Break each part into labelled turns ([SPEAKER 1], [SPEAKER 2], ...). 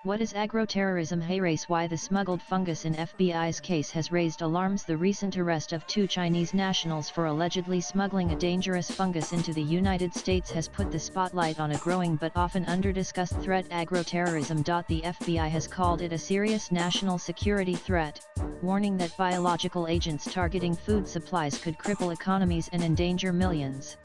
[SPEAKER 1] What is agroterrorism? Hey race, why the smuggled fungus in FBI's case has raised alarms. The recent arrest of 2 Chinese nationals for allegedly smuggling a dangerous fungus into the United States has put the spotlight on a growing but often under-discussed threat, agroterrorism. The FBI has called it a serious national security threat, warning that biological agents targeting food supplies could cripple economies and endanger millions.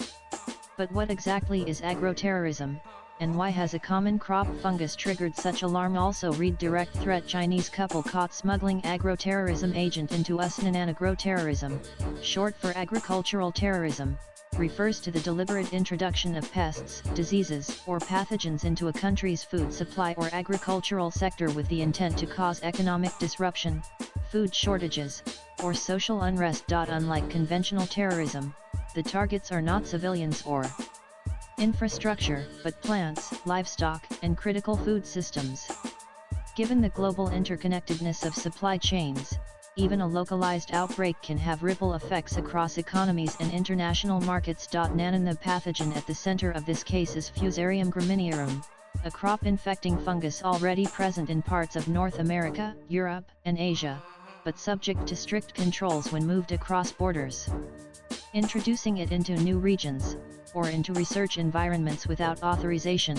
[SPEAKER 1] But what exactly is agroterrorism, and why has a common crop fungus triggered such alarm? Also read direct threat, Chinese couple caught smuggling agroterrorism agent into US. Agroterrorism, short for agricultural terrorism, refers to the deliberate introduction of pests, diseases, or pathogens into a country's food supply or agricultural sector with the intent to cause economic disruption, food shortages, or social unrest. Unlike conventional terrorism, the targets are not civilians or infrastructure, but plants, livestock, and critical food systems. Given the global interconnectedness of supply chains, even a localized outbreak can have ripple effects across economies and international markets. The pathogen at the center of this case is Fusarium graminearum, a crop-infecting fungus already present in parts of North America, Europe, and Asia, but subject to strict controls when moved across borders. Introducing it into new regions, or into research environments without authorization,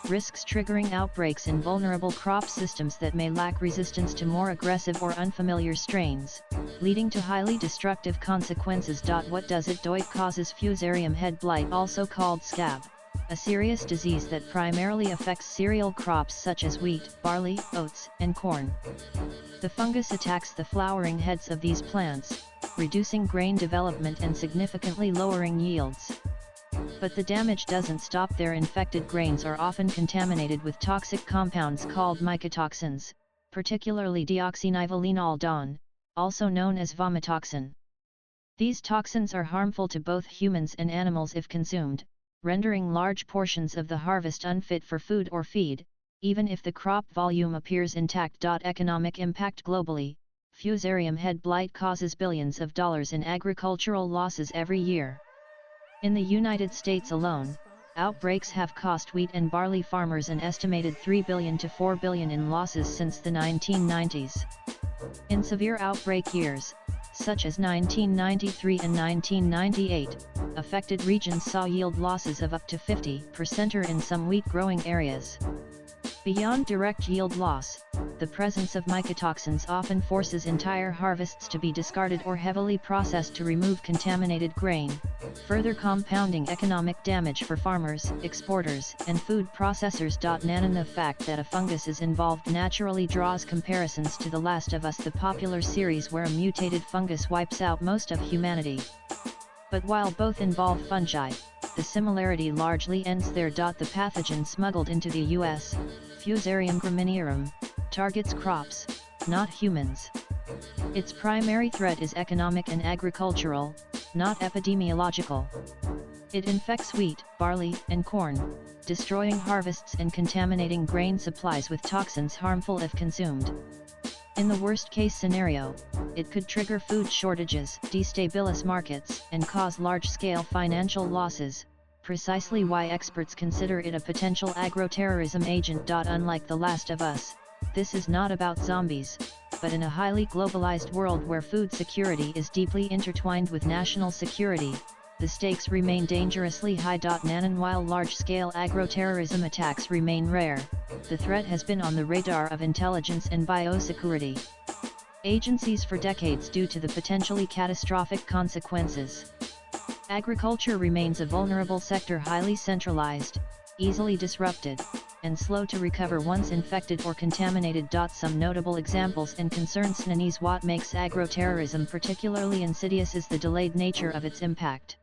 [SPEAKER 1] risks triggering outbreaks in vulnerable crop systems that may lack resistance to more aggressive or unfamiliar strains, leading to highly destructive consequences. What does it do? It causes Fusarium head blight, also called scab, a serious disease that primarily affects cereal crops such as wheat, barley, oats, and corn. The fungus attacks the flowering heads of these plants, reducing grain development and significantly lowering yields. But the damage doesn't stop there. Infected grains are often contaminated with toxic compounds called mycotoxins, particularly deoxynivalenol, also known as vomitoxin. These toxins are harmful to both humans and animals if consumed, rendering large portions of the harvest unfit for food or feed, even if the crop volume appears intact. Economic impact globally, Fusarium head blight causes billions of dollars in agricultural losses every year. In the United States alone, outbreaks have cost wheat and barley farmers an estimated $3 billion to $4 billion in losses since the 1990s. In severe outbreak years, such as 1993 and 1998, affected regions saw yield losses of up to 50% or in some wheat-growing areas. Beyond direct yield loss, the presence of mycotoxins often forces entire harvests to be discarded or heavily processed to remove contaminated grain, further compounding economic damage for farmers, exporters, and food processors. The fact that a fungus is involved naturally draws comparisons to The Last of Us, the popular series where a mutated fungus wipes out most of humanity. But while both involve fungi, the similarity largely ends there. The pathogen smuggled into the US, Fusarium graminearum, targets crops, not humans. Its primary threat is economic and agricultural, not epidemiological. It infects wheat, barley, and corn, destroying harvests and contaminating grain supplies with toxins harmful if consumed. In the worst-case scenario, it could trigger food shortages, destabilize markets, and cause large-scale financial losses, precisely why experts consider it a potential agroterrorism agent. Unlike The Last of Us, this is not about zombies, but in a highly globalized world where food security is deeply intertwined with national security, the stakes remain dangerously high. While large-scale agroterrorism attacks remain rare, the threat has been on the radar of intelligence and biosecurity agencies for decades due to the potentially catastrophic consequences. Agriculture remains a vulnerable sector, highly centralized, easily disrupted, and slow to recover once infected or contaminated. Some notable examples and concerns. What makes agroterrorism particularly insidious is the delayed nature of its impact.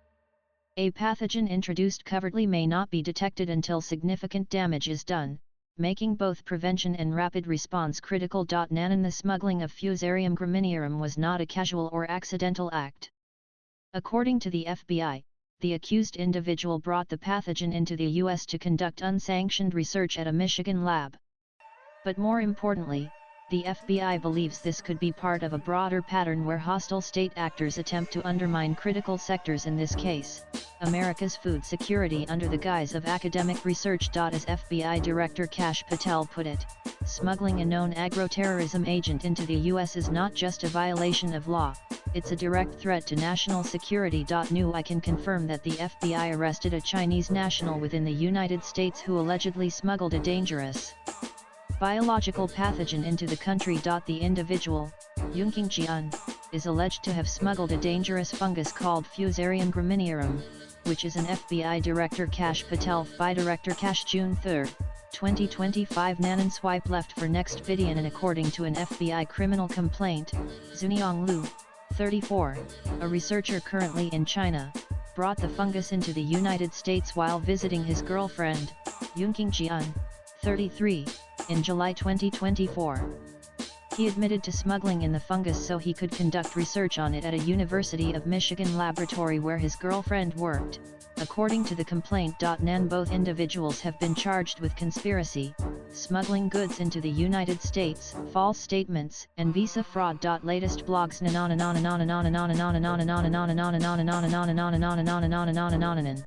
[SPEAKER 1] A pathogen introduced covertly may not be detected until significant damage is done, making both prevention and rapid response critical. The smuggling of Fusarium graminearum was not a casual or accidental act. According to the FBI, the accused individual brought the pathogen into the U.S. to conduct unsanctioned research at a Michigan lab. But more importantly, the FBI believes this could be part of a broader pattern where hostile state actors attempt to undermine critical sectors, in this case, America's food security, under the guise of academic research. As FBI Director Kash Patel put it, Smuggling a known agroterrorism agent into the U.S. is not just a violation of law, it's a direct threat to national security. New I can confirm that the FBI arrested a Chinese national within the United States who allegedly smuggled a dangerous biological pathogen into the country. The individual, Yunqing Jian, is alleged to have smuggled a dangerous fungus called Fusarium graminearum, which is an FBI Director Kash Patel FI Director Kash June 3, 2025 Nanan swipe left for next video. And according to an FBI criminal complaint, Zuniong Lu, 34, a researcher currently in China, brought the fungus into the United States while visiting his girlfriend, Yunqing Jian, 33, in July 2024. He admitted to smuggling in the fungus so he could conduct research on it at a University of Michigan laboratory where his girlfriend worked. According to the complaint. Both individuals have been charged with conspiracy, smuggling goods into the United States, false statements, and visa fraud. Latest blogs.